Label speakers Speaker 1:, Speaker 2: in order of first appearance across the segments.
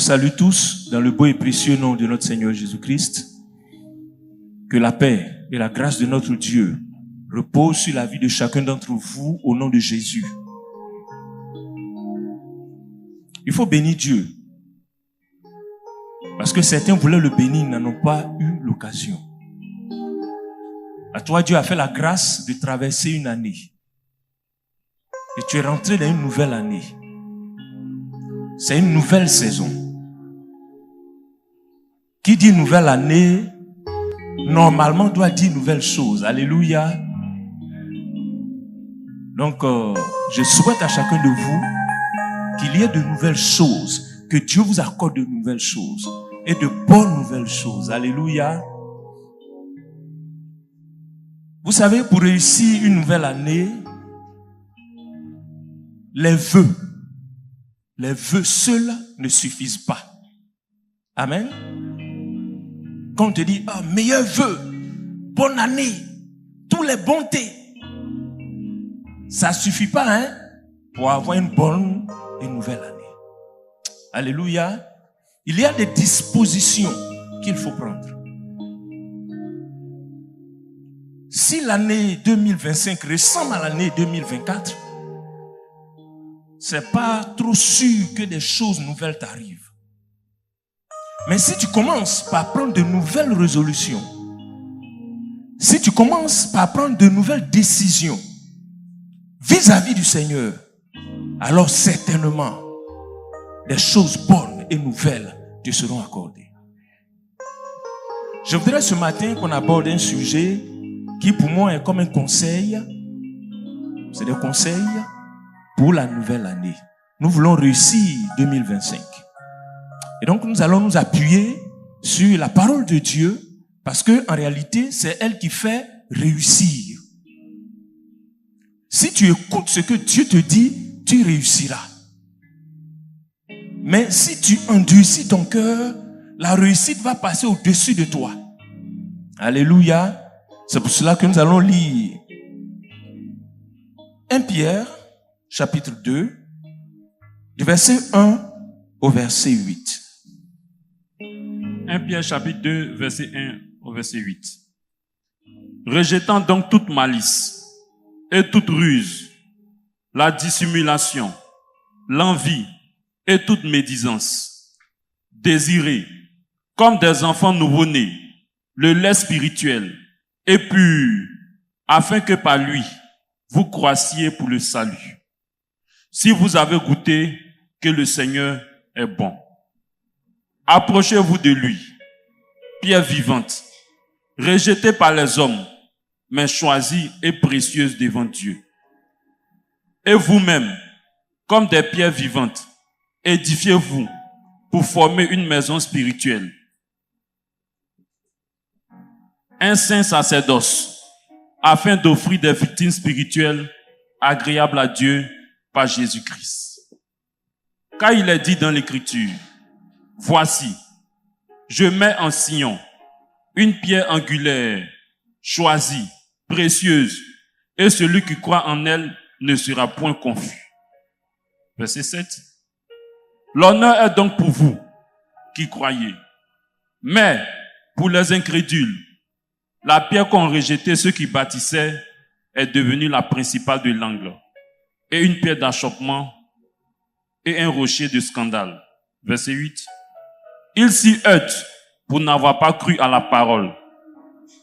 Speaker 1: salue tous dans le beau et précieux nom de notre Seigneur Jésus-Christ. Que la paix et la grâce de notre Dieu reposent sur la vie de chacun d'entre vous au nom de Jésus. Il faut bénir Dieu. Parce que certains voulaient le bénir, n'en ont pas eu l'occasion. À toi, Dieu a fait la grâce de traverser une année. Et tu es rentré dans une nouvelle année. C'est une nouvelle saison. Qui dit nouvelle année, normalement doit dire nouvelle chose. Alléluia. Donc, je souhaite à chacun de vous qu'il y ait de nouvelles choses, que Dieu vous accorde de nouvelles choses et de bonnes nouvelles choses. Alléluia. Vous savez, pour réussir une nouvelle année, les vœux seuls ne suffisent pas. Amen. Quand on te dit, meilleur vœu, bonne année, tous les bontés, ça suffit pas, hein, pour avoir une bonne et nouvelle année. Alléluia. Il y a des dispositions qu'il faut prendre. Si l'année 2025 ressemble à l'année 2024, c'est pas trop sûr que des choses nouvelles t'arrivent. Mais si tu commences par prendre de nouvelles résolutions, si tu commences par prendre de nouvelles décisions vis-à-vis du Seigneur, alors certainement des choses bonnes et nouvelles te seront accordées. Je voudrais ce matin qu'on aborde un sujet qui pour moi est comme un conseil. C'est des conseils pour la nouvelle année. Nous voulons réussir 2025. Et donc nous allons nous appuyer sur la parole de Dieu parce que en réalité c'est elle qui fait réussir. Si tu écoutes ce que Dieu te dit, tu réussiras. Mais si tu endurcis ton cœur, la réussite va passer au-dessus de toi. Alléluia. C'est pour cela que nous allons lire 1 Pierre, chapitre 2, du verset 1 au verset 8.
Speaker 2: 1 Pierre, chapitre 2, verset 1 au verset 8. Rejetant donc toute malice et toute ruse, la dissimulation, l'envie et toute médisance, désirez, comme des enfants nouveau-nés, le lait spirituel et pur, afin que par lui, vous croissiez pour le salut. Si vous avez goûté que le Seigneur est bon, approchez-vous de lui, pierre vivante, rejetée par les hommes, mais choisie et précieuse devant Dieu. Et vous-même, comme des pierres vivantes, édifiez-vous pour former une maison spirituelle, un saint sacerdoce, afin d'offrir des victimes spirituelles agréables à Dieu par Jésus-Christ. Car il est dit dans l'Écriture, « Voici, je mets en Sion une pierre angulaire, choisie, précieuse, et celui qui croit en elle ne sera point confus. » Verset 7. L'honneur est donc pour vous qui croyez. Mais pour les incrédules, la pierre qu'ont rejetée ceux qui bâtissaient est devenue la principale de l'angle, et une pierre d'achoppement et un rocher de scandale. Verset 8. Ils s'y heurtent pour n'avoir pas cru à la parole,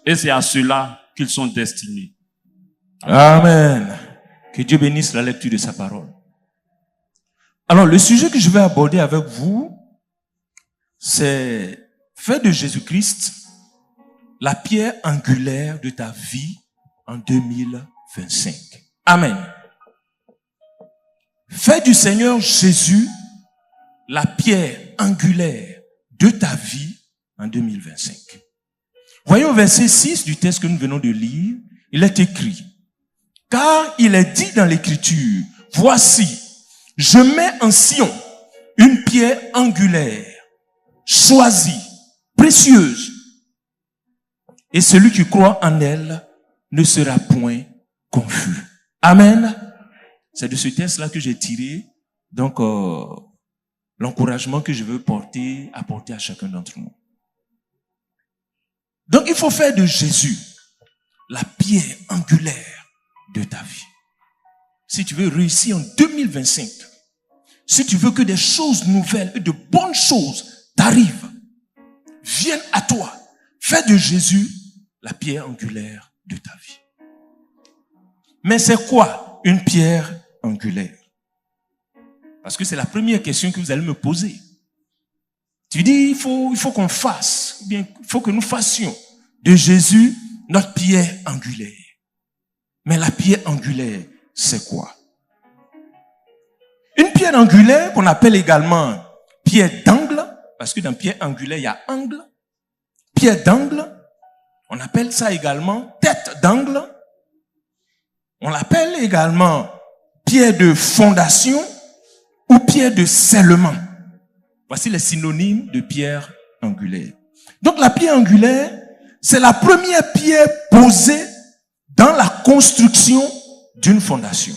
Speaker 2: et c'est à cela qu'ils sont destinés.
Speaker 1: Amen. Que Dieu bénisse la lecture de sa parole. Alors, le sujet que je vais aborder avec vous, c'est faire de Jésus-Christ la pierre angulaire de ta vie en 2025. Amen. Fais du Seigneur Jésus la pierre angulaire de ta vie en 2025. Voyons au verset 6 du texte que nous venons de lire, il est écrit, « Car il est dit dans l'Écriture, « Voici, je mets en Sion une pierre angulaire, choisie, précieuse, et celui qui croit en elle ne sera point confus. » Amen. C'est de ce texte-là que j'ai tiré donc l'encouragement que je veux apporter à chacun d'entre nous. Donc, il faut faire de Jésus la pierre angulaire de ta vie. Si tu veux réussir en 2025, si tu veux que des choses nouvelles et de bonnes choses t'arrivent, viennent à toi, fais de Jésus la pierre angulaire de ta vie. Mais c'est quoi une pierre angulaire? Parce que c'est la première question que vous allez me poser. Tu dis, il faut qu'on fasse, ou bien il faut que nous fassions de Jésus notre pierre angulaire. Mais la pierre angulaire, c'est quoi? Une pierre angulaire qu'on appelle également pierre d'angle, parce que dans pierre angulaire, il y a angle. Pierre d'angle, on appelle ça également tête d'angle. On l'appelle également pierre de fondation ou pierre de scellement. Voici les synonymes de pierre angulaire. Donc la pierre angulaire, c'est la première pierre posée dans la construction d'une fondation.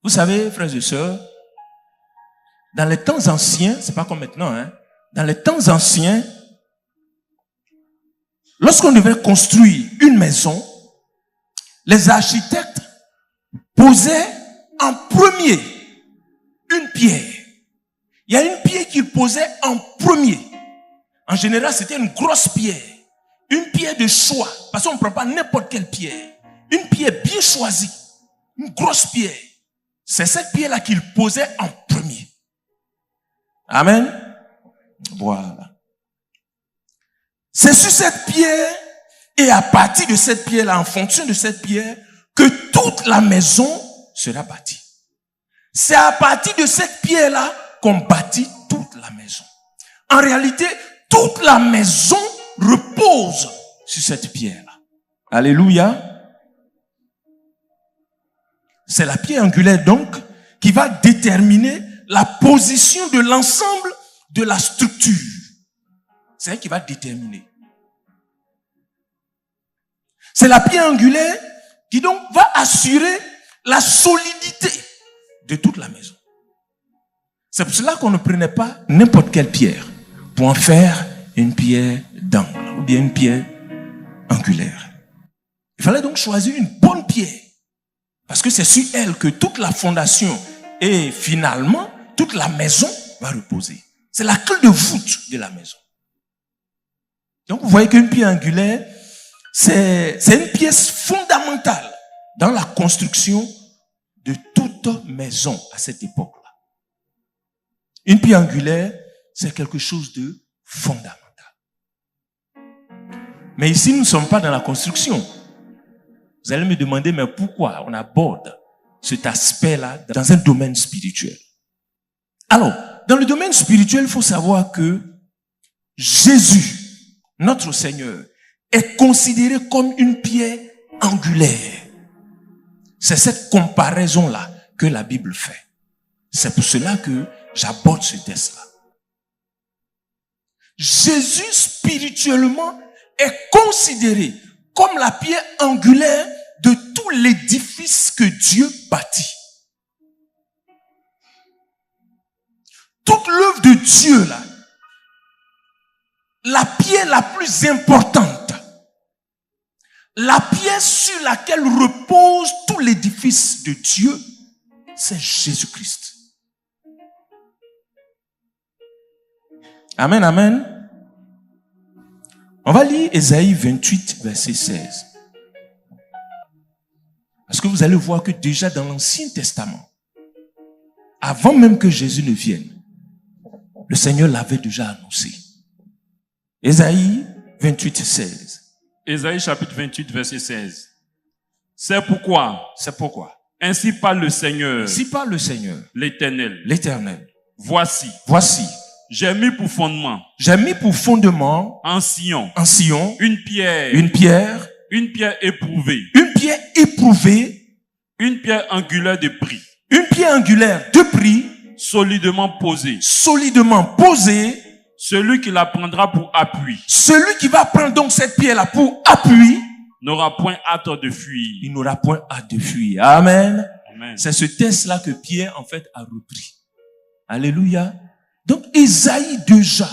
Speaker 1: Vous savez, frères et sœurs, dans les temps anciens, c'est pas comme maintenant, dans les temps anciens, lorsqu'on devait construire une maison, les architectes posaient en premier une pierre. Il y a une pierre qu'ils posaient en premier. En général, c'était une grosse pierre. Une pierre de choix. Parce qu'on ne prend pas n'importe quelle pierre. Une pierre bien choisie. Une grosse pierre. C'est cette pierre-là qu'ils posaient en premier. Amen. Voilà. C'est sur cette pierre et à partir de cette pierre-là, en fonction de cette pierre, que toute la maison sera bâtie. C'est à partir de cette pierre-là qu'on bâtit toute la maison. En réalité, toute la maison repose sur cette pierre-là. Alléluia. C'est la pierre angulaire donc qui va déterminer la position de l'ensemble de la structure. C'est elle qui va déterminer. C'est la pierre angulaire qui donc va assurer la solidité de toute la maison. C'est pour cela qu'on ne prenait pas n'importe quelle pierre pour en faire une pierre d'angle ou bien une pierre angulaire. Il fallait donc choisir une bonne pierre parce que c'est sur elle que toute la fondation et finalement toute la maison va reposer. C'est la clé de voûte de la maison. Donc vous voyez qu'une pierre angulaire, c'est une pièce fondamentale dans la construction de toute maison à cette époque-là. Une pierre angulaire, c'est quelque chose de fondamental. Mais ici, nous ne sommes pas dans la construction. Vous allez me demander, mais pourquoi on aborde cet aspect-là dans un domaine spirituel? Alors, dans le domaine spirituel, il faut savoir que Jésus, notre Seigneur, est considéré comme une pierre angulaire. C'est cette comparaison-là que la Bible fait. C'est pour cela que j'aborde ce texte-là. Jésus, spirituellement, est considéré comme la pierre angulaire de tout l'édifice que Dieu bâtit. Toute l'œuvre de Dieu, là, la pierre la plus importante, la pierre sur laquelle repose tout l'édifice de Dieu, c'est Jésus-Christ. Amen, amen. On va lire Ésaïe 28, verset 16. Parce que vous allez voir que déjà dans l'Ancien Testament, avant même que Jésus ne vienne, le Seigneur l'avait déjà annoncé. Ésaïe 28, 16.
Speaker 2: Ésaïe chapitre 28, verset 16. C'est pourquoi, ainsi parle le Seigneur, l'Éternel. Voici, j'ai mis pour fondement
Speaker 1: en
Speaker 2: Sion
Speaker 1: une pierre
Speaker 2: éprouvée, une pierre angulaire de prix, solidement posée. Celui qui la prendra pour appui,
Speaker 1: celui qui va prendre donc cette pierre-là pour appui,
Speaker 2: n'aura point hâte de fuir.
Speaker 1: Il n'aura point hâte de fuir. Amen.
Speaker 2: Amen.
Speaker 1: C'est ce texte-là que Pierre, en fait, a repris. Alléluia. Donc, Ésaïe déjà,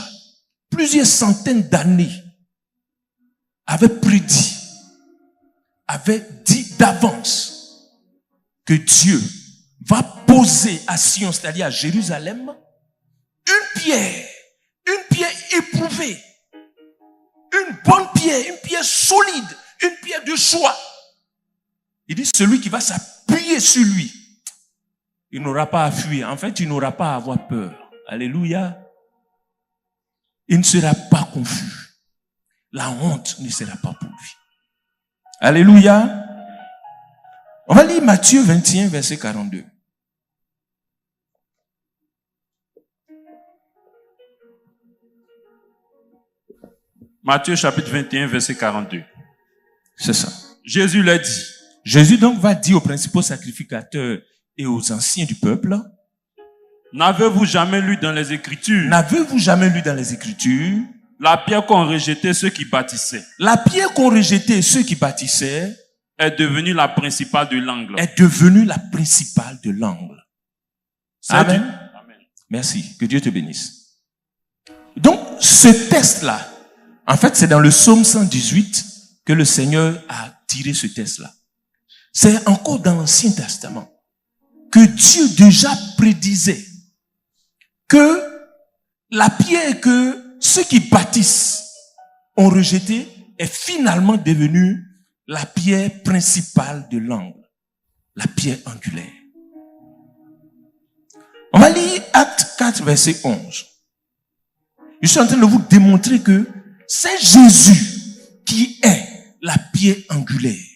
Speaker 1: plusieurs centaines d'années, avait prédit, avait dit d'avance que Dieu va poser à Sion, c'est-à-dire à Jérusalem, une pierre éprouvée, une bonne pierre, une pierre solide, une pierre de choix. Il dit, celui qui va s'appuyer sur lui, il n'aura pas à fuir. En fait, il n'aura pas à avoir peur. Alléluia. Il ne sera pas confus. La honte ne sera pas pour lui. Alléluia. On va lire Matthieu 21, verset 42.
Speaker 2: Matthieu chapitre 21, verset 42.
Speaker 1: C'est ça.
Speaker 2: Jésus l'a dit.
Speaker 1: Jésus donc va dire aux principaux sacrificateurs et aux anciens du peuple,
Speaker 2: n'avez-vous jamais lu dans les Écritures la pierre qu'ont rejetée ceux qui bâtissaient
Speaker 1: La pierre qu'ont rejetée ceux qui bâtissaient
Speaker 2: est devenue la principale de l'angle.
Speaker 1: Est devenue la principale de l'angle. Amen.
Speaker 2: Amen.
Speaker 1: Merci. Que Dieu te bénisse. Donc, ce texte-là, en fait, c'est dans le psaume 118 que le Seigneur a tiré ce texte-là. C'est encore dans l'Ancien Testament que Dieu déjà prédisait que la pierre que ceux qui bâtissent ont rejetée est finalement devenue la pierre principale de l'angle, la pierre angulaire. On va lire Acte 4, verset 11. Je suis en train de vous démontrer que c'est Jésus qui est la pierre angulaire.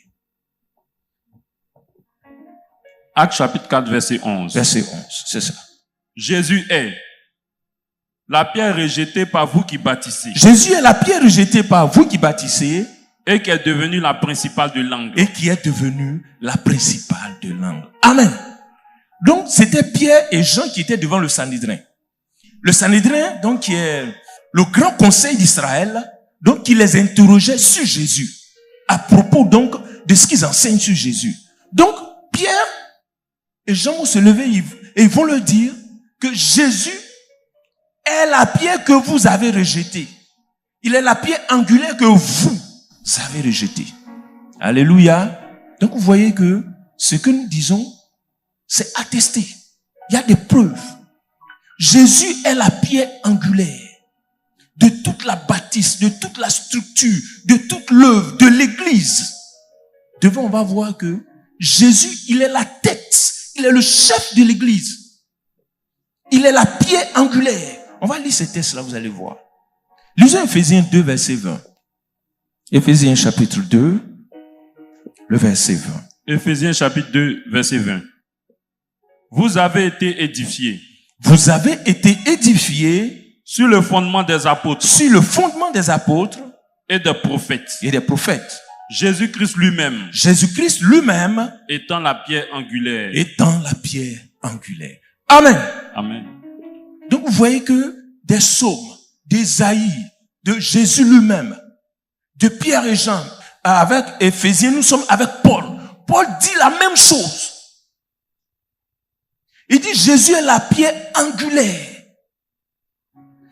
Speaker 2: Acte chapitre 4, verset 11.
Speaker 1: Verset 11, c'est ça.
Speaker 2: Jésus est la pierre rejetée par vous qui bâtissez.
Speaker 1: Jésus est la pierre rejetée par vous qui bâtissez.
Speaker 2: Et qui est devenue la principale de l'angle.
Speaker 1: Et qui est devenue la principale de l'angle. Amen. Donc, c'était Pierre et Jean qui étaient devant le Sanhédrin. Le Sanhédrin, donc, qui est le grand conseil d'Israël, donc, qui les interrogeait sur Jésus. À propos, donc, de ce qu'ils enseignent sur Jésus. Donc, Pierre et Jean vont se lever et ils vont leur dire que Jésus est la pierre que vous avez rejetée. Il est la pierre angulaire que vous avez rejetée. Alléluia. Donc vous voyez que ce que nous disons, c'est attesté. Il y a des preuves. Jésus est la pierre angulaire de toute la bâtisse, de toute la structure, de toute l'œuvre, de l'église. Devant, on va voir que Jésus, il est la tête. Il est le chef de l'église. Il est la pierre angulaire. On va lire ces textes-là, vous allez voir. Lisons Éphésiens 2, verset 20. Éphésiens chapitre 2, le verset 20.
Speaker 2: Éphésiens chapitre 2, verset 20. Vous avez été édifiés.
Speaker 1: Vous avez été édifiés
Speaker 2: sur le fondement des apôtres.
Speaker 1: Sur le fondement des apôtres.
Speaker 2: Et des prophètes.
Speaker 1: Et des prophètes.
Speaker 2: Jésus-Christ lui-même.
Speaker 1: Jésus-Christ lui-même.
Speaker 2: Étant la pierre angulaire.
Speaker 1: Étant la pierre angulaire. Amen.
Speaker 2: Amen.
Speaker 1: Donc vous voyez que des psaumes, d'Ésaïe, de Jésus lui-même, de Pierre et Jean, avec Éphésiens, nous sommes avec Paul. Paul dit la même chose. Il dit Jésus est la pierre angulaire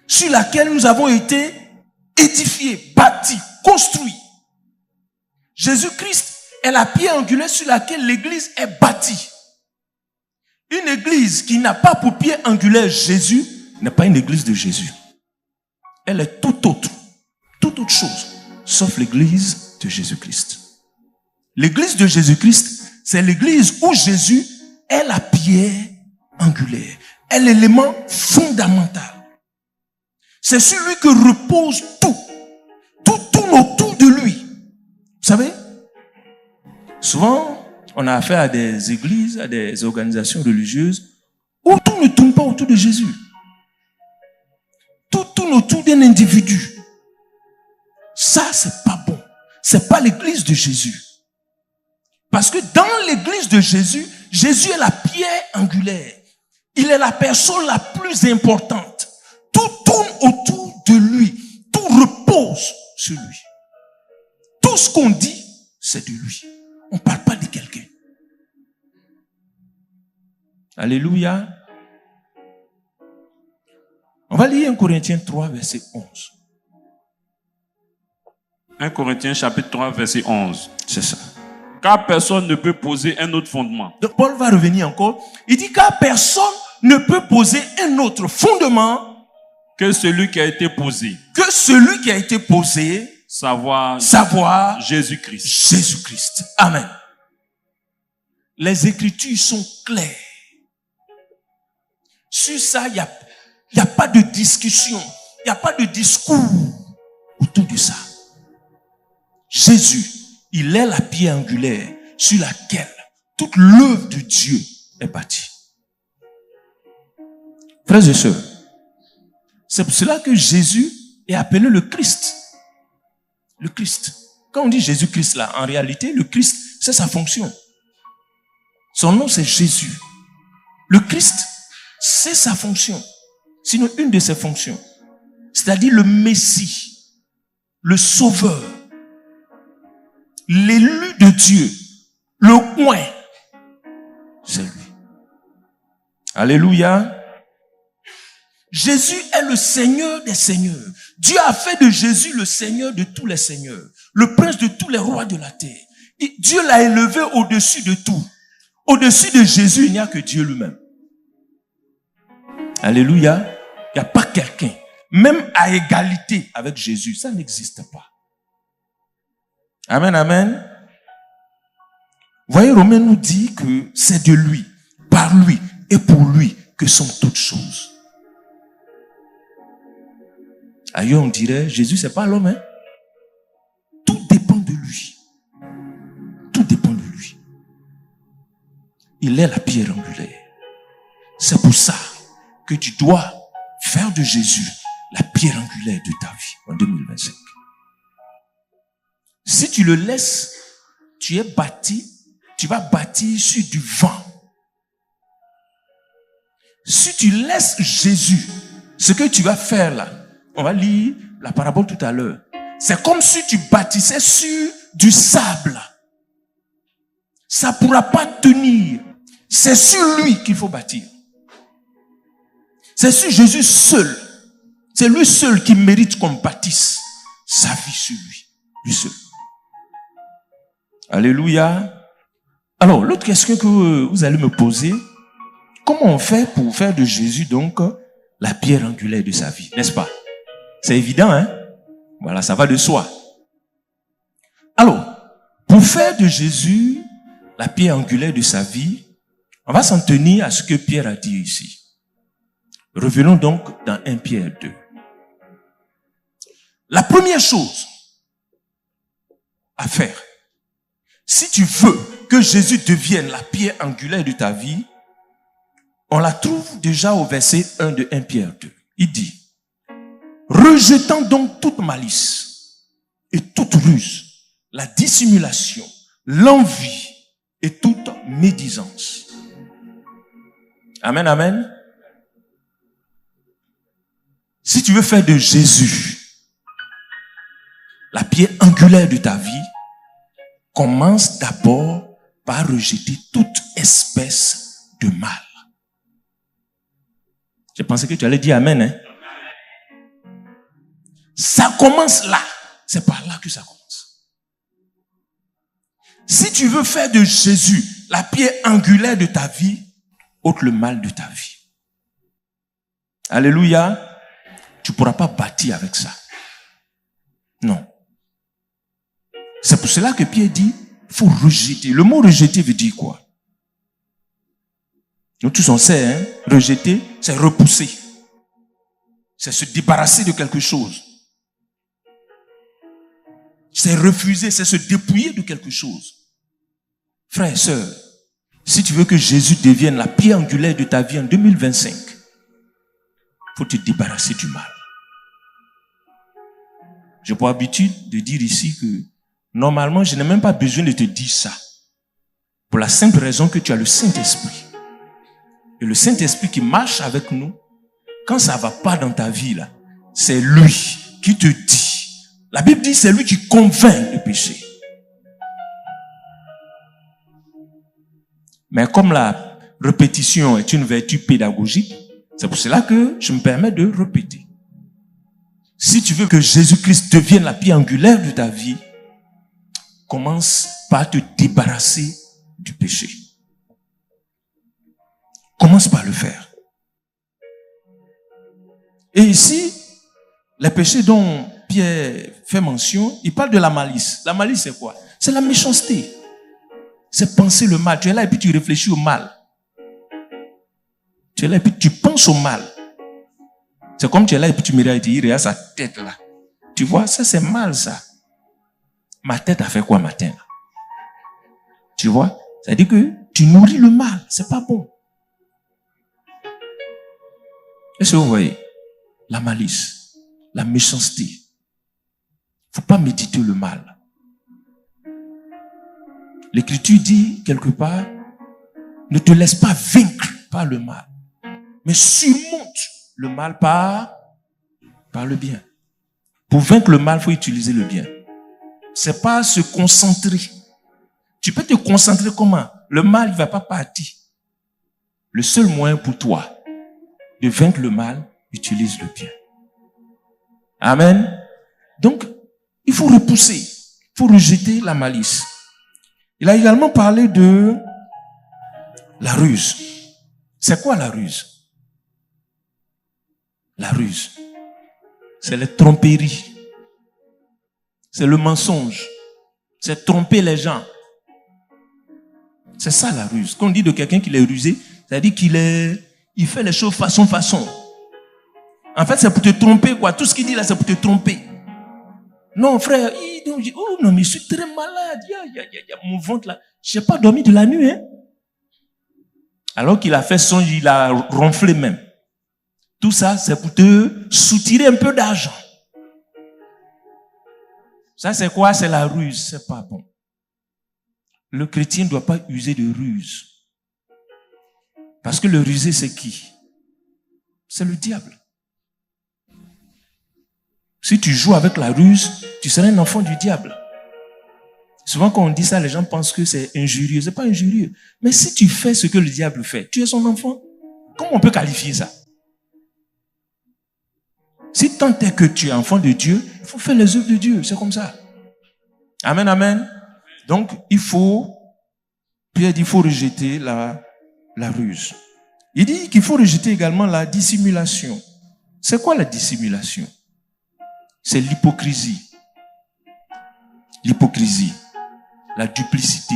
Speaker 1: sur laquelle nous avons été édifiés, bâtis, construits. Jésus-Christ est la pierre angulaire sur laquelle l'église est bâtie. Une église qui n'a pas pour pierre angulaire Jésus n'est pas une église de Jésus. Elle est toute autre chose, sauf l'église de Jésus-Christ. L'église de Jésus-Christ, c'est l'église où Jésus est la pierre angulaire, est l'élément fondamental. C'est sur lui que repose tout tourne autour de lui. Vous savez, souvent, on a affaire à des églises, à des organisations religieuses où tout ne tourne pas autour de Jésus. Tout tourne autour d'un individu. Ça, c'est pas bon. C'est pas l'église de Jésus. Parce que dans l'église de Jésus, Jésus est la pierre angulaire. Il est la personne la plus importante. Tout tourne autour de lui. Tout repose sur lui. Tout ce qu'on dit, c'est de lui. On ne parle pas de quelqu'un. Alléluia. On va lire 1 Corinthiens 3, verset 11.
Speaker 2: 1 Corinthiens chapitre 3, verset 11.
Speaker 1: C'est ça.
Speaker 2: Car personne ne peut poser un autre fondement.
Speaker 1: Donc Paul va revenir encore. Il dit car personne ne peut poser un autre fondement
Speaker 2: que celui qui a été posé.
Speaker 1: Que celui qui a été posé,
Speaker 2: savoir
Speaker 1: Jésus-Christ. Jésus-Christ. Amen. Les Écritures sont claires. Sur ça, il n'y a pas de discussion. Il n'y a pas de discours autour de ça. Jésus, il est la pierre angulaire sur laquelle toute l'œuvre de Dieu est bâtie. Frères et sœurs, c'est pour cela que Jésus est appelé le Christ. Le Christ. Quand on dit Jésus-Christ là, en réalité, le Christ, c'est sa fonction. Son nom, c'est Jésus. Le Christ, c'est sa fonction. Sinon, une de ses fonctions. C'est-à-dire le Messie, le Sauveur, l'élu de Dieu, le coin. C'est lui. Alléluia. Jésus est le Seigneur des seigneurs. Dieu a fait de Jésus le Seigneur de tous les seigneurs, le prince de tous les rois de la terre. Et Dieu l'a élevé au-dessus de tout. Au-dessus de Jésus, il n'y a que Dieu lui-même. Alléluia. Il n'y a pas quelqu'un, même à égalité avec Jésus. Ça n'existe pas. Amen, amen. Voyez, Romains nous dit que c'est de lui, par lui et pour lui que sont toutes choses. Ailleurs, on dirait, Jésus, c'est pas l'homme, hein? Tout dépend de lui. Tout dépend de lui. Il est la pierre angulaire. C'est pour ça que tu dois faire de Jésus la pierre angulaire de ta vie en 2025. Si tu le laisses, tu vas bâtir sur du vent. Si tu laisses Jésus, ce que tu vas faire là, on va lire la parabole tout à l'heure. C'est comme si tu bâtissais sur du sable. Ça ne pourra pas tenir. C'est sur lui qu'il faut bâtir. C'est sur Jésus seul. C'est lui seul qui mérite qu'on bâtisse sa vie sur lui. Lui seul. Alléluia. Alors, l'autre question que vous allez me poser, comment on fait pour faire de Jésus donc la pierre angulaire de sa vie, n'est-ce pas? C'est évident, hein? Voilà, ça va de soi. Alors, pour faire de Jésus la pierre angulaire de sa vie, on va s'en tenir à ce que Pierre a dit ici. Revenons donc dans 1 Pierre 2. La première chose à faire, si tu veux que Jésus devienne la pierre angulaire de ta vie, on la trouve déjà au verset 1 de 1 Pierre 2. Il dit, rejetant donc toute malice et toute ruse, la dissimulation, l'envie et toute médisance. Amen, amen. Si tu veux faire de Jésus la pierre angulaire de ta vie, commence d'abord par rejeter toute espèce de mal. Je pensais que tu allais dire amen, hein? Ça commence là. C'est par là que ça commence. Si tu veux faire de Jésus la pierre angulaire de ta vie, ôte le mal de ta vie. Alléluia. Tu ne pourras pas bâtir avec ça. Non. C'est pour cela que Pierre dit, il faut rejeter. Le mot rejeter veut dire quoi? Nous tous on sait, hein? Rejeter, c'est repousser. C'est se débarrasser de quelque chose. C'est refuser, c'est se dépouiller de quelque chose. Frères et sœurs, si tu veux que Jésus devienne la pierre angulaire de ta vie en 2025, il faut te débarrasser du mal. J'ai pour habitude de dire ici que normalement, je n'ai même pas besoin de te dire ça. Pour la simple raison que tu as le Saint-Esprit. Et le Saint-Esprit qui marche avec nous, quand ça ne va pas dans ta vie, là, c'est lui qui te dit. La Bible dit c'est lui qui convainc de péché. Mais comme la répétition est une vertu pédagogique, C'est pour cela que je me permets de répéter. Si tu veux que Jésus-Christ devienne la pierre angulaire de ta vie, commence par te débarrasser du péché. Commence par le faire. Et ici, les péchés dont Pierre fait mention, il parle de la malice. La malice, c'est quoi? C'est la méchanceté. C'est penser le mal. Tu es là et puis tu réfléchis au mal. Tu es là et puis tu penses au mal. C'est comme tu es là et puis tu me regardes et tu dis, regarde sa tête là. Tu vois, ça c'est mal ça. Ma tête a fait quoi matin là? Tu vois? Ça veut dire que tu nourris le mal. C'est pas bon. Est-ce que vous voyez? La malice, la méchanceté. Faut pas méditer le mal. L'Écriture dit quelque part, ne te laisse pas vaincre par le mal, mais surmonte le mal par le bien. Pour vaincre le mal, il faut utiliser le bien. C'est pas se concentrer. Tu peux te concentrer comment? Le mal ne va pas partir. Le seul moyen pour toi de vaincre le mal, utilise le bien. Amen. Donc, il faut repousser, il faut rejeter la malice. Il a également parlé de la ruse. C'est quoi la ruse? La ruse, c'est les tromperies. C'est le mensonge. C'est tromper les gens. C'est ça la ruse. Quand on dit de quelqu'un qu'il est rusé, ça veut dire il fait les choses façon. En fait, c'est pour te tromper, quoi. Tout ce qu'il dit là, c'est pour te tromper. Non, frère, oh non, mais je suis très malade. Mon ventre là. Je n'ai pas dormi de la nuit, hein. Alors qu'il a fait songe, il a ronflé même. Tout ça, c'est pour te soutirer un peu d'argent. Ça, c'est quoi? C'est la ruse. C'est pas bon. Le chrétien ne doit pas user de ruse. Parce que le rusé, c'est qui? C'est le diable. Si tu joues avec la ruse, tu seras un enfant du diable. Souvent, quand on dit ça, les gens pensent que c'est injurieux. C'est pas injurieux. Mais si tu fais ce que le diable fait, tu es son enfant. Comment on peut qualifier ça? Si tant est que tu es enfant de Dieu, il faut faire les œuvres de Dieu. C'est comme ça. Amen, amen. Donc, Pierre dit, il faut rejeter la ruse. Il dit qu'il faut rejeter également la dissimulation. C'est quoi la dissimulation? C'est l'hypocrisie. L'hypocrisie. La duplicité.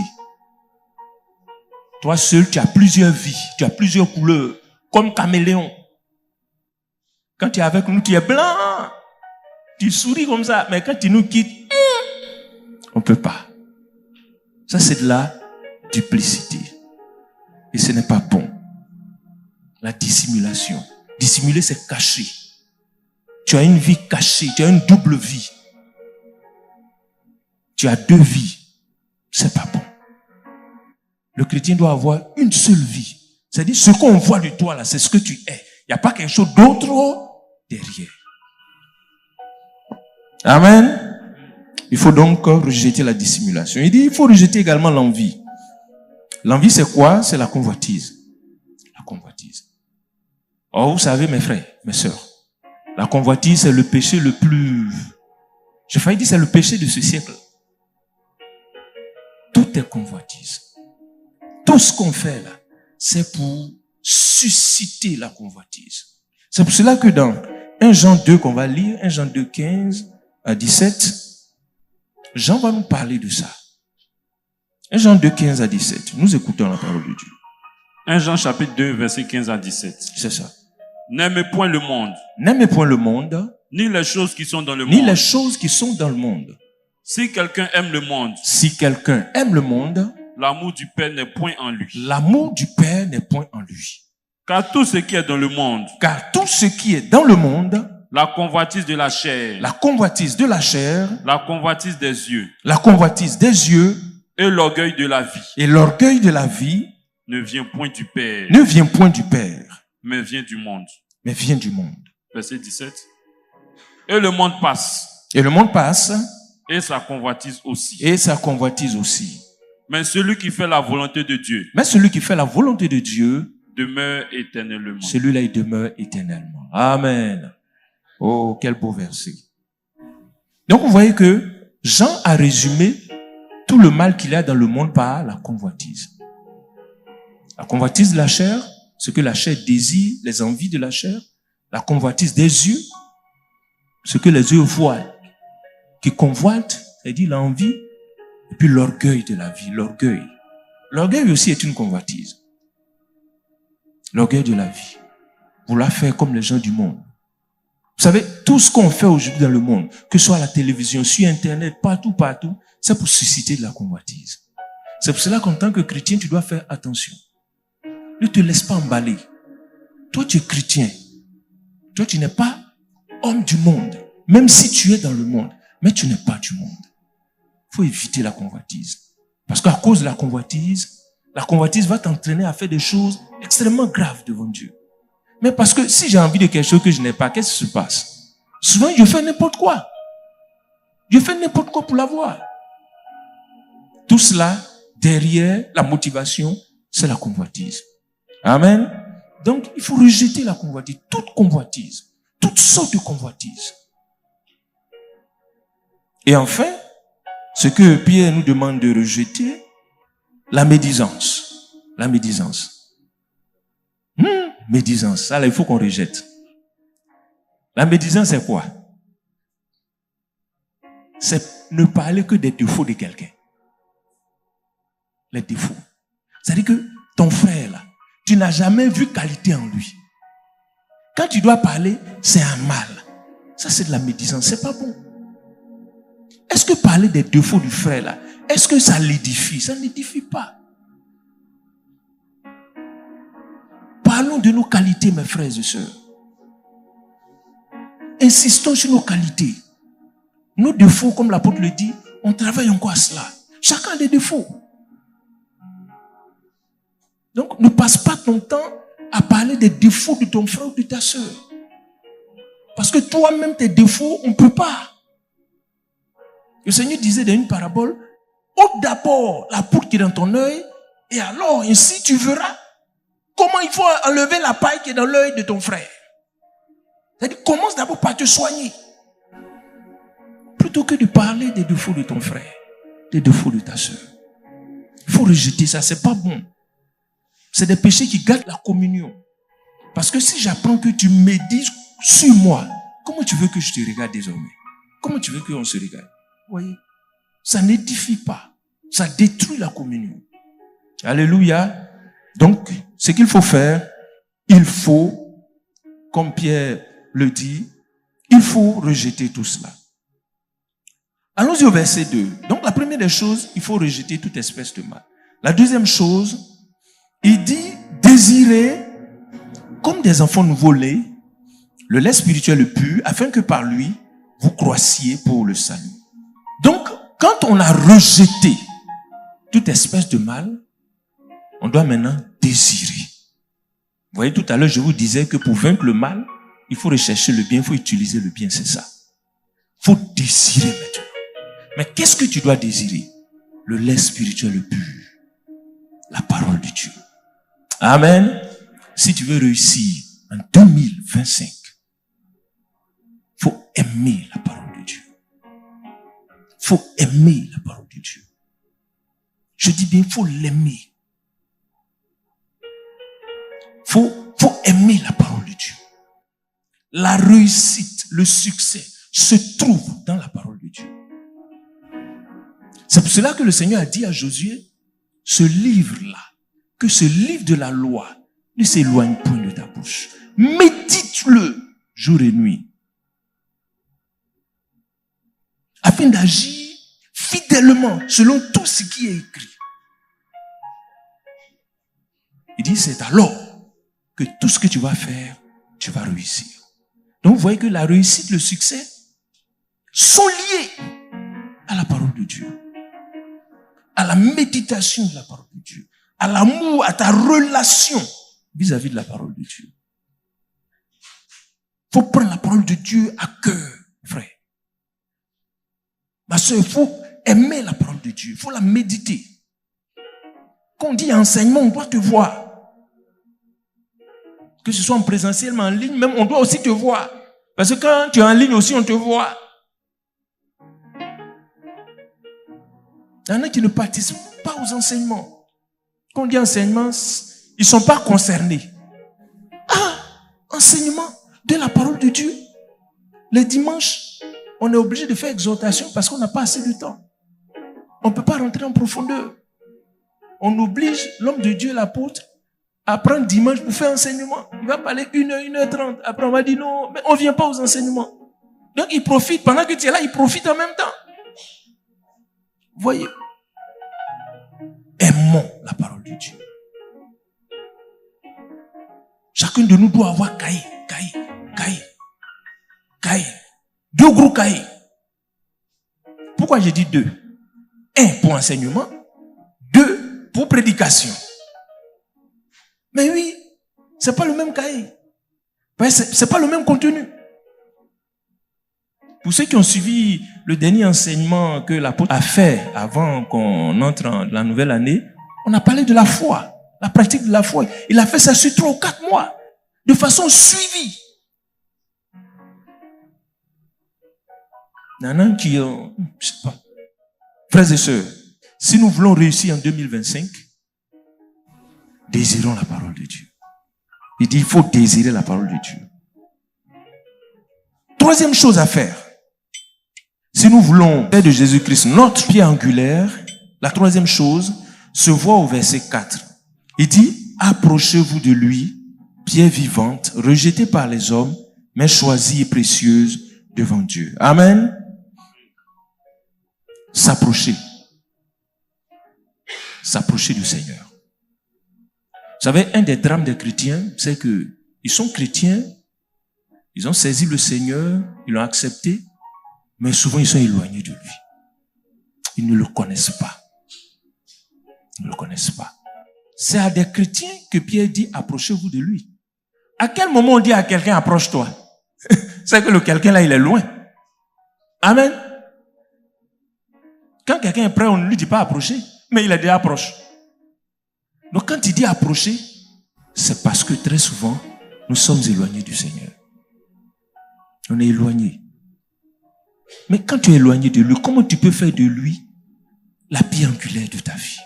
Speaker 1: Toi seul, tu as plusieurs vies, tu as plusieurs couleurs, comme caméléon. Quand tu es avec nous, tu es blanc. Tu souris comme ça, mais quand tu nous quittes, on ne peut pas. Ça, c'est de la duplicité. Et ce n'est pas bon. La dissimulation. Dissimuler, c'est cacher. Tu as une vie cachée, tu as une double vie. Tu as deux vies. C'est pas bon. Le chrétien doit avoir une seule vie. C'est-à-dire, ce qu'on voit de toi là, c'est ce que tu es. Il n'y a pas quelque chose d'autre derrière. Amen. Il faut donc rejeter la dissimulation. Il dit, il faut rejeter également l'envie. L'envie, c'est quoi? C'est la convoitise. La convoitise. Oh, vous savez, mes frères, mes sœurs, la convoitise, c'est le péché le plus... J'ai failli dire, c'est le péché de ce siècle. Tout est convoitise. Tout ce qu'on fait là, c'est pour susciter la convoitise. C'est pour cela que dans 1 Jean 2 qu'on va lire, 1 Jean 2, 15 à 17, Jean va nous parler de ça. 1 Jean 2, 15 à 17. Nous écoutons la parole de Dieu.
Speaker 2: 1 Jean chapitre 2, verset 15 à 17.
Speaker 1: C'est ça.
Speaker 2: N'aimez point le monde.
Speaker 1: N'aimez point le monde.
Speaker 2: Ni les choses qui sont dans le monde.
Speaker 1: Ni les choses qui sont dans le monde.
Speaker 2: Si quelqu'un aime le monde.
Speaker 1: Si quelqu'un aime le monde.
Speaker 2: L'amour du Père n'est point en lui.
Speaker 1: L'amour du Père n'est point en lui.
Speaker 2: Car tout ce qui est dans le monde.
Speaker 1: Car tout ce qui est dans le monde.
Speaker 2: La convoitise de la chair.
Speaker 1: La convoitise de la chair.
Speaker 2: La convoitise des yeux.
Speaker 1: La convoitise des yeux.
Speaker 2: Et l'orgueil de la vie.
Speaker 1: Et l'orgueil de la vie.
Speaker 2: Ne vient point du Père.
Speaker 1: Ne vient point du Père.
Speaker 2: Mais vient du monde.
Speaker 1: Mais vient du monde.
Speaker 2: Verset 17. Et le monde passe.
Speaker 1: Et le monde passe.
Speaker 2: Et sa convoitise aussi.
Speaker 1: Et sa convoitise aussi.
Speaker 2: Mais celui qui fait la volonté de Dieu.
Speaker 1: Mais celui qui fait la volonté de Dieu
Speaker 2: demeure éternellement.
Speaker 1: Celui-là, il demeure éternellement. Amen. Oh, quel beau verset. Donc, vous voyez que Jean a résumé tout le mal qu'il y a dans le monde par la convoitise. La convoitise de la chair, ce que la chair désire, les envies de la chair. La convoitise des yeux, ce que les yeux voient, qui convoitent, c'est-à-dire l'envie, et puis l'orgueil de la vie, l'orgueil. L'orgueil aussi est une convoitise. L'orgueil de la vie. Vouloir faire comme les gens du monde. Vous savez, tout ce qu'on fait aujourd'hui dans le monde, que ce soit à la télévision, sur Internet, partout, c'est pour susciter de la convoitise. C'est pour cela qu'en tant que chrétien, tu dois faire attention. Ne te laisse pas emballer. Toi, tu es chrétien. Toi, tu n'es pas homme du monde. Même si tu es dans le monde, mais tu n'es pas du monde. Il faut éviter la convoitise. Parce qu'à cause de la convoitise va t'entraîner à faire des choses extrêmement graves devant Dieu. Mais parce que si j'ai envie de quelque chose que je n'ai pas, qu'est-ce qui se passe? Souvent, je fais n'importe quoi. Je fais n'importe quoi pour l'avoir. Tout cela, derrière la motivation, c'est la convoitise. Amen. Donc, il faut rejeter la convoitise, toute convoitise, toutes sortes de convoitises. Et enfin, ce que Pierre nous demande de rejeter, la médisance. La médisance. Médisance, ça là, il faut qu'on rejette. La médisance, c'est quoi? C'est ne parler que des défauts de quelqu'un. Les défauts. C'est-à-dire que ton frère là, tu n'as jamais vu qualité en lui. Quand tu dois parler, c'est un mal. Ça, c'est de la médisance. C'est pas bon. Est-ce que parler des défauts du frère là, est-ce que ça l'édifie? Ça n'édifie pas. Parlons de nos qualités, mes frères et sœurs. Insistons sur nos qualités. Nos défauts, comme l'apôtre le dit, on travaille encore à cela. Chacun a des défauts. Donc, ne passe pas ton temps à parler des défauts de ton frère ou de ta sœur. Parce que toi-même, tes défauts, on ne peut pas. Le Seigneur disait dans une parabole, ôte d'abord la poudre qui est dans ton œil, et alors, ainsi tu verras comment il faut enlever la paille qui est dans l'œil de ton frère. C'est-à-dire, commence d'abord par te soigner. Plutôt que de parler des défauts de ton frère, des défauts de ta sœur. Il faut rejeter ça, c'est pas bon. C'est des péchés qui gâtent la communion. Parce que si j'apprends que tu médites sur moi, comment tu veux que je te regarde désormais? Comment tu veux qu'on se regarde? Vous voyez? Ça n'édifie pas. Ça détruit la communion. Alléluia. Donc, ce qu'il faut faire, il faut, comme Pierre le dit, il faut rejeter tout cela. Allons-y au verset 2. Donc, la première des choses, il faut rejeter toute espèce de mal. La deuxième chose, il dit, désirez, comme des enfants nouveau-nés, le lait spirituel pur, afin que par lui, vous croissiez pour le salut. Donc, quand on a rejeté toute espèce de mal, on doit maintenant désirer. Vous voyez, tout à l'heure, je vous disais que pour vaincre le mal, il faut rechercher le bien, il faut utiliser le bien, c'est ça. Il faut désirer maintenant. Mais qu'est-ce que tu dois désirer? Le lait spirituel pur. La parole de Dieu. Amen. Si tu veux réussir en 2025, il faut aimer la parole de Dieu. Il faut aimer la parole de Dieu. Je dis bien, il faut l'aimer. Il faut aimer la parole de Dieu. La réussite, le succès se trouve dans la parole de Dieu. C'est pour cela que le Seigneur a dit à Josué, ce livre-là, que ce livre de la loi ne s'éloigne point de ta bouche. Médite-le jour et nuit. Afin d'agir fidèlement selon tout ce qui est écrit. Il dit, c'est alors que tout ce que tu vas faire, tu vas réussir. Donc vous voyez que la réussite, le succès sont liés à la parole de Dieu, à la méditation de la parole de Dieu, à l'amour, à ta relation vis-à-vis de la parole de Dieu. Il faut prendre la parole de Dieu à cœur, frère. Ma soeur, il faut aimer la parole de Dieu, il faut la méditer. Quand on dit enseignement, on doit te voir. Que ce soit en présentiel, mais en ligne, même on doit aussi te voir. Parce que quand tu es en ligne aussi, on te voit. Il y en a qui ne participent pas aux enseignements. Quand on dit enseignement, ils ne sont pas concernés. Ah, enseignement de la parole de Dieu. Les dimanches, on est obligé de faire exhortation parce qu'on n'a pas assez de temps. On ne peut pas rentrer en profondeur. On oblige l'homme de Dieu, l'apôtre, à prendre dimanche pour faire enseignement. Il va parler 1h, 1h30. Après, on va dire non, mais on ne vient pas aux enseignements. Donc, il profite. Pendant que tu es là, il profite en même temps. Voyez. Aimons la parole de Dieu. Chacun de nous doit avoir cahier. 2 gros cahiers. Pourquoi j'ai dit 2? 1 pour enseignement, 2 pour prédication. Mais oui, c'est pas le même cahier. C'est pas le même contenu. Pour ceux qui ont suivi le dernier enseignement que l'apôtre a fait avant qu'on entre dans la nouvelle année, on a parlé de la foi, la pratique de la foi. Il a fait ça sur 3 ou 4 mois, de façon suivie. Il y en a qui ont, je sais pas. Frères et sœurs, si nous voulons réussir en 2025, désirons la parole de Dieu. Il dit, il faut désirer la parole de Dieu. 3e chose à faire. Si nous voulons faire de Jésus-Christ notre pierre angulaire, la 3e chose se voit au verset 4. Il dit, approchez-vous de lui, pierre vivante, rejetée par les hommes, mais choisie et précieuse devant Dieu. Amen. S'approcher. S'approcher du Seigneur. Vous savez, un des drames des chrétiens, c'est que ils sont chrétiens, ils ont saisi le Seigneur, ils l'ont accepté, mais souvent ils sont éloignés de lui. Ils ne le connaissent pas. Ils ne le connaissent pas. C'est à des chrétiens que Pierre dit, approchez-vous de lui. À quel moment on dit à quelqu'un, approche-toi? C'est que le quelqu'un là, il est loin. Amen. Quand quelqu'un est prêt, on ne lui dit pas approcher, mais il est déjà proche. Donc quand il dit approcher, c'est parce que très souvent, nous sommes éloignés du Seigneur. On est éloignés. Mais quand tu es éloigné de lui, comment tu peux faire de lui la pierre angulaire de ta vie?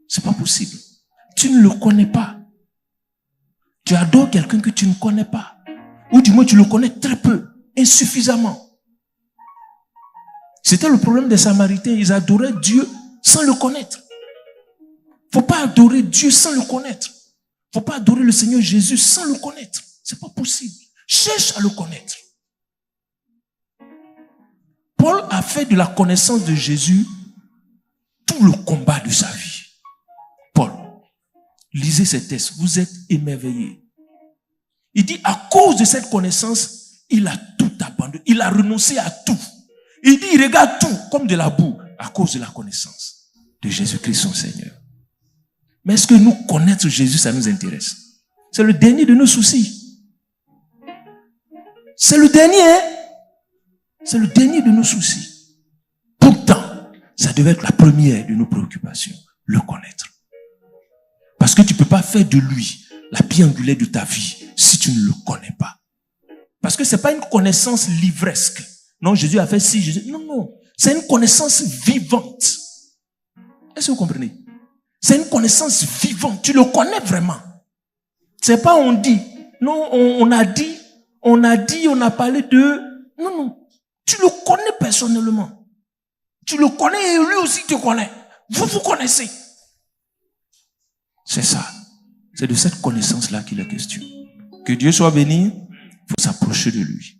Speaker 1: C'est pas possible. Tu ne le connais pas. Tu adores quelqu'un que tu ne connais pas. Ou du moins tu le connais très peu, insuffisamment. C'était le problème des Samaritains. Ils adoraient Dieu sans le connaître. Faut pas adorer Dieu sans le connaître. Faut pas adorer le Seigneur Jésus sans le connaître. C'est pas possible. Cherche à le connaître. Paul a fait de la connaissance de Jésus tout le combat de sa vie. Paul, lisez ces textes, vous êtes émerveillés. Il dit, à cause de cette connaissance, il a tout abandonné. Il a renoncé à tout. Il dit, il regarde tout comme de la boue à cause de la connaissance de Jésus-Christ son Seigneur. Mais est-ce que nous connaître Jésus, ça nous intéresse? C'est le dernier de nos soucis. C'est le dernier, hein? C'est le dernier de nos soucis. Pourtant, ça devait être la première de nos préoccupations, le connaître. Parce que tu ne peux pas faire de lui la pierre angulaire de ta vie si tu ne le connais pas. Parce que ce n'est pas une connaissance livresque. Non, Jésus a fait ci, Jésus... Non. C'est une connaissance vivante. Est-ce que vous comprenez? C'est une connaissance vivante. Tu le connais vraiment. C'est pas on dit. Non, on a dit, on a parlé de... Non. Tu le connais personnellement. Tu le connais et lui aussi te connaît. Vous connaissez. C'est ça. C'est de cette connaissance-là qu'il est question. Que Dieu soit béni, il faut s'approcher de lui.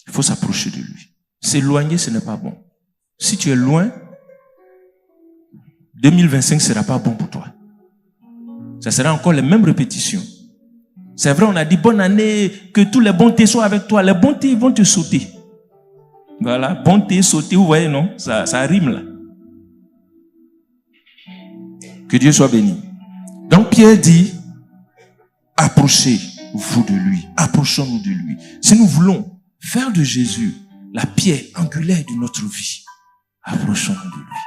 Speaker 1: Il faut s'approcher de lui. S'éloigner, ce n'est pas bon. Si tu es loin, 2025 ne sera pas bon pour toi. Ça sera encore les mêmes répétitions. C'est vrai, on a dit bonne année, que tous les bons thés soient avec toi. Les bons thés, ils vont te sauter. Voilà, bon thé, sauter, vous voyez, non? Ça rime là. Que Dieu soit béni. Donc Pierre dit, approchez-vous de lui. Approchons-nous de lui. Si nous voulons faire de Jésus la pierre angulaire de notre vie, approchons-nous de lui.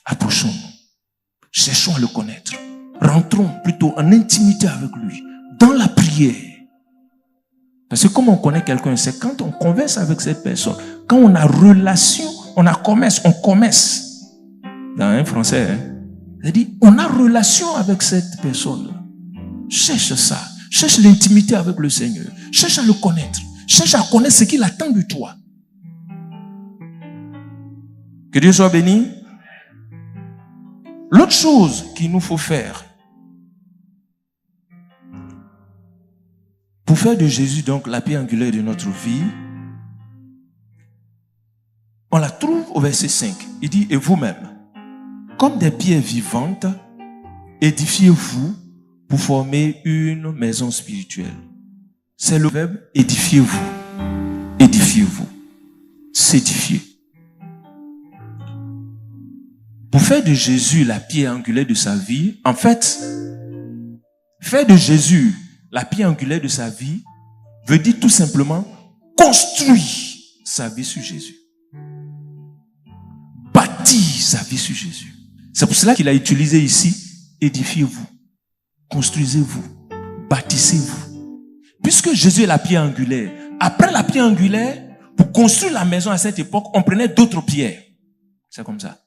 Speaker 1: Approchons-nous. Cherchons à le connaître. rentrons plutôt en intimité avec lui, dans la prière. Parce que comme on connaît quelqu'un, c'est quand on converse avec cette personne, quand on a relation, on commerce. Dans un français, c'est-à-dire, on a relation avec cette personne-là. Cherche ça. Cherche l'intimité avec le Seigneur. Cherche à le connaître. Cherche à connaître ce qu'il attend de toi. Que Dieu soit béni. L'autre chose qu'il nous faut faire, pour faire de Jésus donc la pierre angulaire de notre vie, on la trouve au verset 5. Il dit, et vous-même, comme des pierres vivantes, édifiez-vous pour former une maison spirituelle. C'est le verbe édifiez-vous. Édifiez-vous. S'édifier. Pour faire de Jésus la pierre angulaire de sa vie, en fait, faire de Jésus la pierre angulaire de sa vie veut dire tout simplement construire sa vie sur Jésus. Bâtir sa vie sur Jésus. C'est pour cela qu'il a utilisé ici, édifiez-vous, construisez-vous, bâtissez-vous. Puisque Jésus est la pierre angulaire, après la pierre angulaire, pour construire la maison à cette époque, on prenait d'autres pierres. C'est comme ça.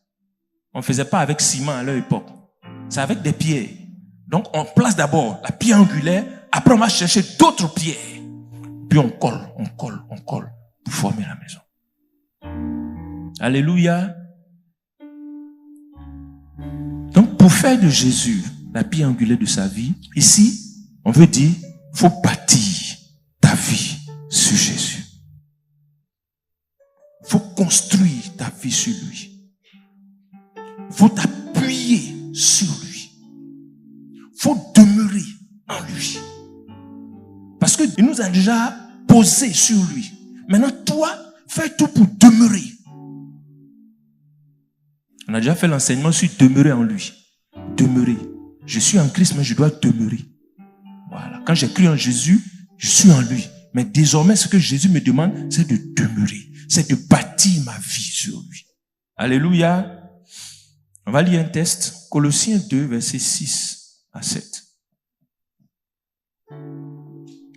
Speaker 1: On ne faisait pas avec ciment à leur époque. C'est avec des pierres. Donc on place d'abord la pierre angulaire, après on va chercher d'autres pierres. Puis on colle pour former la maison. Alléluia. Donc pour faire de Jésus la pierre angulaire de sa vie, ici, on veut dire, il faut bâtir ta vie sur Jésus. Il faut construire ta vie sur lui. Il faut t'appuyer sur lui. Il faut demeurer en lui. Parce qu'il nous a déjà posé sur lui. Maintenant, toi, fais tout pour demeurer. On a déjà fait l'enseignement sur demeurer en lui. Demeurer. Je suis en Christ, mais je dois demeurer. Voilà. Quand j'ai cru en Jésus, je suis en lui. Mais désormais, ce que Jésus me demande, c'est de demeurer. C'est de bâtir ma vie sur lui. Alléluia. On va lire un texte. Colossiens 2, versets 6 à 7.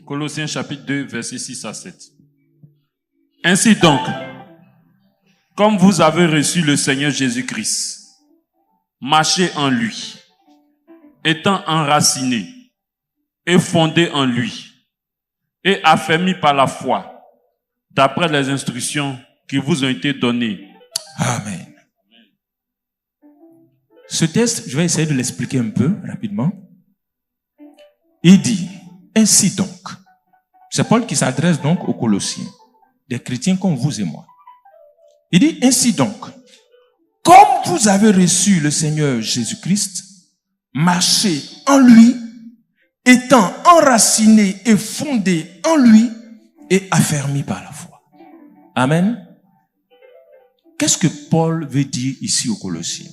Speaker 2: Colossiens chapitre 2, versets 6 à 7. Ainsi donc, comme vous avez reçu le Seigneur Jésus-Christ, marchez en lui, étant enracinés et fondés en lui, et affermis par la foi, d'après les instructions qui vous ont été données.
Speaker 1: Amen. Ce texte, je vais essayer de l'expliquer un peu rapidement. Il dit, ainsi donc, c'est Paul qui s'adresse donc aux Colossiens, des chrétiens comme vous et moi. Il dit, ainsi donc, comme vous avez reçu le Seigneur Jésus-Christ, marchez en lui, étant enracinés et fondés en lui et affermis par la foi. Amen. Qu'est-ce que Paul veut dire ici aux Colossiens?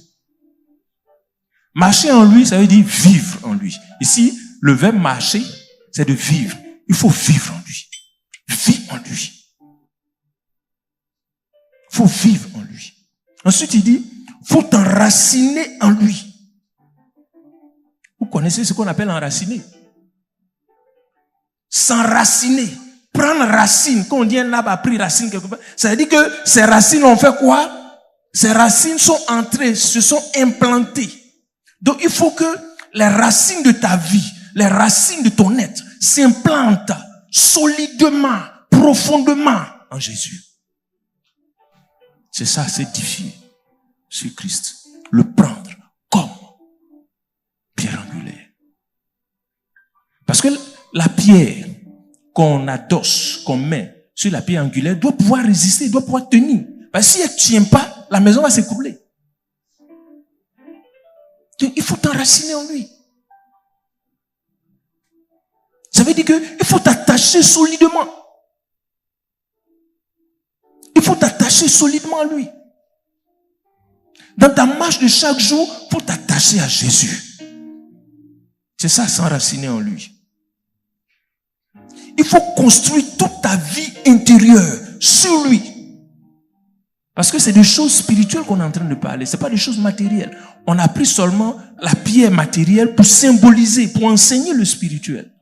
Speaker 1: Marcher en lui, ça veut dire vivre en lui. Ici, le verbe marcher, c'est de vivre. Il faut vivre en lui. Vivre en lui. Il faut vivre en lui. Ensuite, il dit, il faut t'enraciner en lui. Vous connaissez ce qu'on appelle enraciner? S'enraciner. Prendre racine. Quand on dit un arbre a pris racine quelque part, ça veut dire que ces racines ont fait quoi? Ces racines sont entrées, se sont implantées. Donc il faut que les racines de ta vie, les racines de ton être s'implantent solidement, profondément en Jésus. C'est ça, s'édifier sur Christ. Le prendre comme pierre angulaire. Parce que la pierre qu'on adosse, qu'on met sur la pierre angulaire doit pouvoir résister, doit pouvoir tenir. Parce que si elle ne tient pas, la maison va s'écrouler. Il faut t'enraciner en lui. Ça veut dire qu'il faut t'attacher solidement. Il faut t'attacher solidement à lui. Dans ta marche de chaque jour, il faut t'attacher à Jésus. C'est ça, s'enraciner en lui. Il faut construire toute ta vie intérieure sur lui. Parce que c'est des choses spirituelles qu'on est en train de parler. Ce n'est pas des choses matérielles. on a pris seulement la pierre matérielle pour symboliser, pour enseigner le spirituel.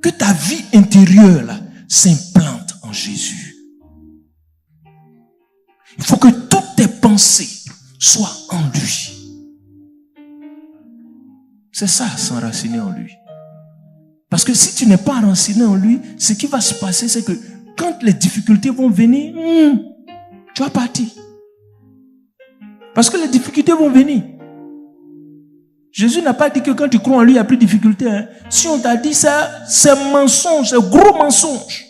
Speaker 1: Que ta vie intérieure là s'implante en Jésus. Il faut que toutes tes pensées soient en lui. C'est ça, s'enraciner en lui. Parce que si tu n'es pas enraciné en lui, ce qui va se passer, c'est que quand les difficultés vont venir, tu vas partir. Parce que les difficultés vont venir. Jésus n'a pas dit que quand tu crois en lui, il n'y a plus de difficultés. Hein. Si on t'a dit ça, c'est mensonge, c'est gros mensonge.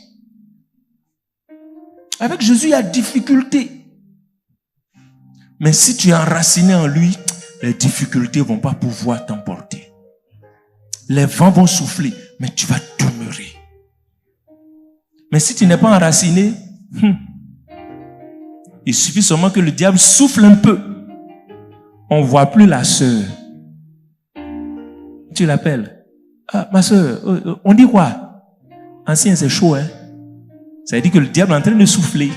Speaker 1: Avec Jésus, il y a difficulté. Mais si tu es enraciné en lui, les difficultés ne vont pas pouvoir t'emporter. Les vents vont souffler, mais tu vas demeurer. Mais si tu n'es pas enraciné, il suffit seulement que le diable souffle un peu. On ne voit plus la sœur. Tu l'appelles. Ah, ma sœur, on dit quoi? Ancien, c'est chaud, hein? Ça veut dire que le diable est en train de souffler.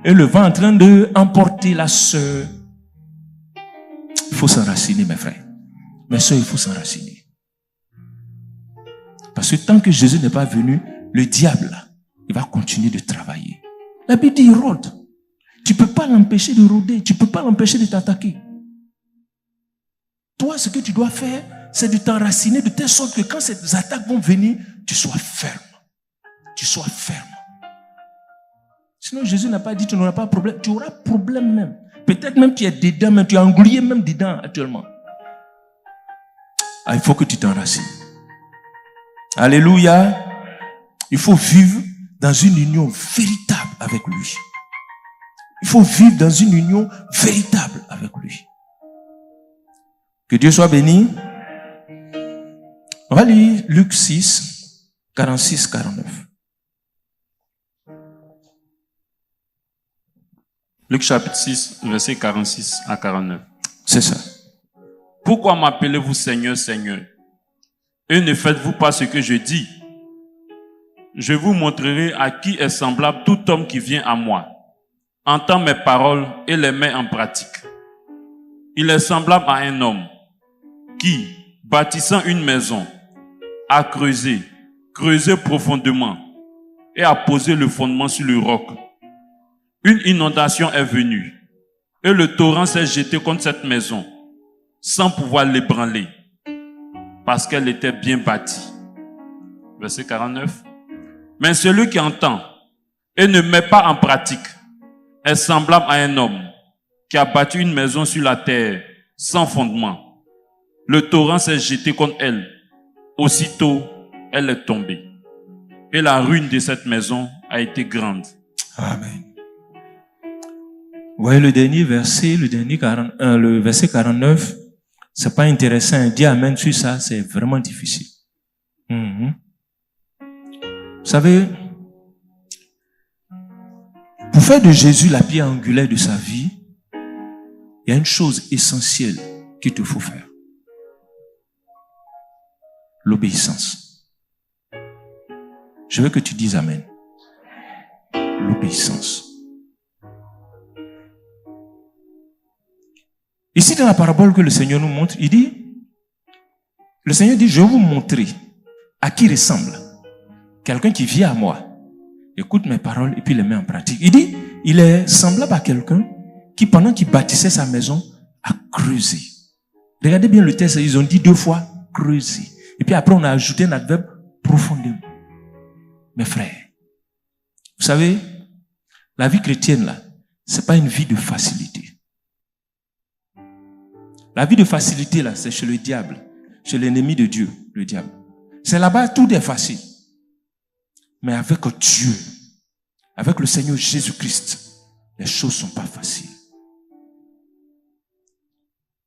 Speaker 1: Et le vent est en train d'emporter la sœur. Il faut s'enraciner, mes frères. Mes sœurs, il faut s'enraciner. Parce que tant que Jésus n'est pas venu, le diable, là, il va continuer de travailler. La Bible dit, il rôde. Tu ne peux pas l'empêcher de rôder. Tu ne peux pas l'empêcher de t'attaquer. Toi, ce que tu dois faire, c'est de t'enraciner de telle sorte que quand ces attaques vont venir, tu sois ferme. Tu sois ferme. Sinon, Jésus n'a pas dit tu n'auras pas de problème. Tu auras problème même. Peut-être même tu es dedans, mais tu es englué même dedans actuellement. Ah, il faut que tu t'enracines. Alléluia. Il faut vivre dans une union véritable avec lui. Il faut vivre dans une union véritable avec lui. Que Dieu soit béni. On va lire Luc 6, 46, 49.
Speaker 2: Luc chapitre 6, versets 46 à 49.
Speaker 1: C'est ça.
Speaker 2: Pourquoi m'appelez-vous Seigneur, Seigneur, et ne faites-vous pas ce que je dis? Je vous montrerai à qui est semblable tout homme qui vient à moi, entend mes paroles et les met en pratique. Il est semblable à un homme qui, bâtissant une maison, a creusé profondément et a posé le fondement sur le roc. Une inondation est venue et le torrent s'est jeté contre cette maison sans pouvoir l'ébranler parce qu'elle était bien bâtie. Verset 49. Mais celui qui entend et ne met pas en pratique est semblable à un homme qui a bâti une maison sur la terre sans fondement. Le torrent s'est jeté contre elle. Aussitôt, elle est tombée. Et la ruine de cette maison a été grande.
Speaker 1: Amen. Vous voyez le dernier verset, le verset 49, c'est pas intéressant. Dire amen sur ça, c'est vraiment difficile. Vous savez, pour faire de Jésus la pierre angulaire de sa vie, il y a une chose essentielle qu'il te faut faire. L'obéissance. Je veux que tu dises amen. L'obéissance. Ici, dans la parabole que le Seigneur nous montre, le Seigneur dit, je vais vous montrer à qui ressemble quelqu'un qui vient à moi, écoute mes paroles et puis les met en pratique. Il dit, il est semblable à quelqu'un qui, pendant qu'il bâtissait sa maison, a creusé. Regardez bien le texte, ils ont dit 2 fois creuser. Et puis après, on a ajouté un adverbe profondément. Mes frères, vous savez, la vie chrétienne, là, c'est pas une vie de facilité. La vie de facilité, là, c'est chez le diable, chez l'ennemi de Dieu, le diable. C'est là-bas, tout est facile. Mais avec Dieu, avec le Seigneur Jésus-Christ, les choses ne sont pas faciles.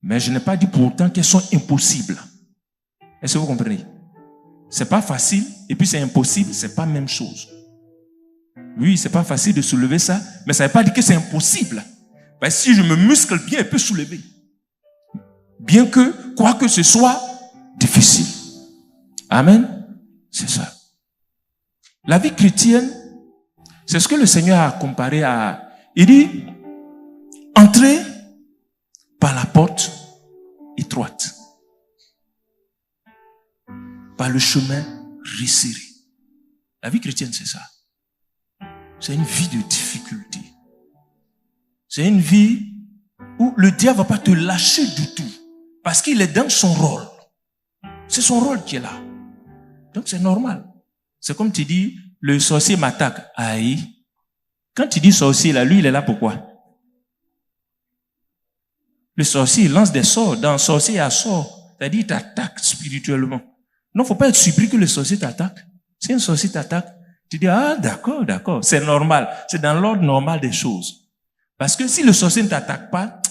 Speaker 1: Mais je n'ai pas dit pour autant qu'elles sont impossibles. Est-ce que vous comprenez? C'est pas facile et puis c'est impossible, c'est pas la même chose. Oui, c'est pas facile de soulever ça, mais ça ne veut pas dire que c'est impossible. Ben, si je me muscle bien, je peux soulever. Bien que, quoi que ce soit, difficile. Amen. C'est ça. La vie chrétienne, c'est ce que le Seigneur a comparé à... Il dit, entrez par la porte étroite, par le chemin resserré. La vie chrétienne, c'est ça. C'est une vie de difficulté. C'est une vie où le diable ne va pas te lâcher du tout. Parce qu'il est dans son rôle. C'est son rôle qui est là. Donc c'est normal. C'est comme tu dis, le sorcier m'attaque. Aïe. Quand tu dis sorcier, là, lui, il est là pourquoi? Le sorcier, il lance des sorts. Dans sorcier, il y a sort. C'est-à-dire, il t'attaque spirituellement. Non, il ne faut pas être surpris que le sorcier t'attaque. Si un sorcier t'attaque, tu dis, ah, d'accord, d'accord. C'est normal. C'est dans l'ordre normal des choses. Parce que si le sorcier ne t'attaque pas,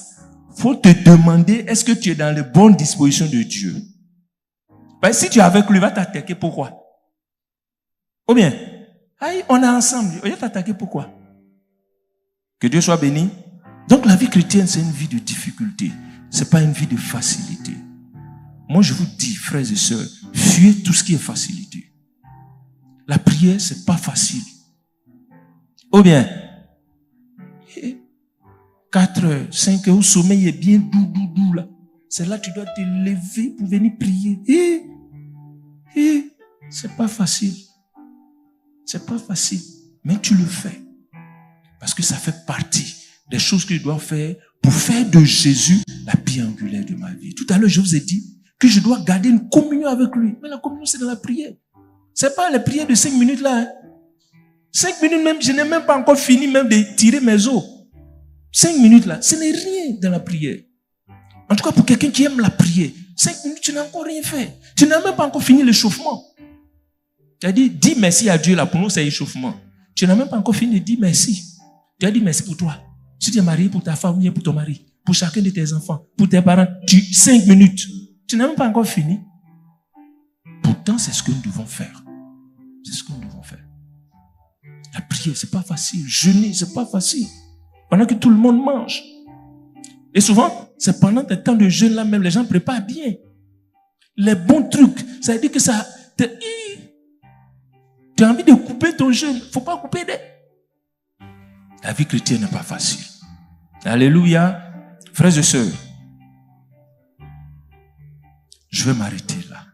Speaker 1: faut te demander, est-ce que tu es dans les bonnes dispositions de Dieu? Ben, si tu es avec lui, il va t'attaquer, pourquoi? Ou bien, aïe, on est ensemble, il va t'attaquer, pourquoi? Que Dieu soit béni. Donc la vie chrétienne, c'est une vie de difficulté. C'est pas une vie de facilité. Moi, je vous dis, frères et sœurs, fuyez tout ce qui est facilité. La prière, c'est pas facile. Ou bien, 4 heures, 5 heures, au sommeil est bien doux, là. C'est là que tu dois te lever pour venir prier. C'est pas facile. C'est pas facile. Mais tu le fais. Parce que ça fait partie des choses que je dois faire pour faire de Jésus la pierre angulaire de ma vie. Tout à l'heure, je vous ai dit que je dois garder une communion avec lui. Mais la communion, c'est dans la prière. C'est pas les prières de 5 minutes là. 5 minutes même, je n'ai même pas encore fini même de tirer mes os. 5 minutes là, ce n'est rien dans la prière. En tout cas, pour quelqu'un qui aime la prière, 5 minutes, tu n'as encore rien fait. Tu n'as même pas encore fini l'échauffement. Tu as dit, dis merci à Dieu là, pour nous c'est l'échauffement. Tu n'as même pas encore fini de dire merci. Tu as dit merci pour toi. Si tu es marié, pour ta femme ou bien pour ton mari, pour chacun de tes enfants, pour tes parents, 5 minutes. Tu n'as même pas encore fini. Pourtant, c'est ce que nous devons faire. C'est ce que nous devons faire. La prière, c'est pas facile. Jeûner, c'est pas facile. Pendant que tout le monde mange. Et souvent, c'est pendant tes temps de jeûne là même, les gens préparent bien. Les bons trucs, ça veut dire que ça... Tu as envie de couper ton jeûne. Il ne faut pas couper des... La vie chrétienne n'est pas facile. Alléluia. Frères et sœurs, je vais m'arrêter là.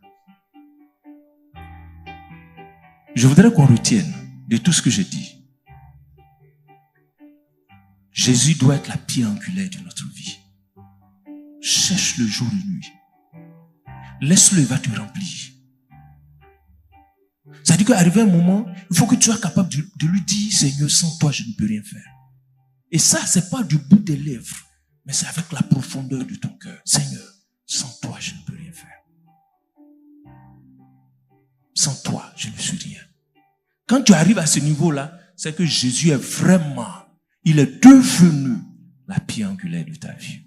Speaker 1: Je voudrais qu'on retienne de tout ce que j'ai dit. Jésus doit être la pierre angulaire de notre vie. Cherche-le jour et nuit. Laisse-le, il va te remplir. Ça dit qu'arrivé un moment, il faut que tu sois capable de lui dire, Seigneur, sans toi, je ne peux rien faire. Et ça, c'est pas du bout des lèvres, mais c'est avec la profondeur de ton cœur. Seigneur, sans toi, je ne peux rien faire. Sans toi, je ne suis rien. Quand tu arrives à ce niveau-là, c'est que Jésus est vraiment, il est devenu la pierre angulaire de ta vie.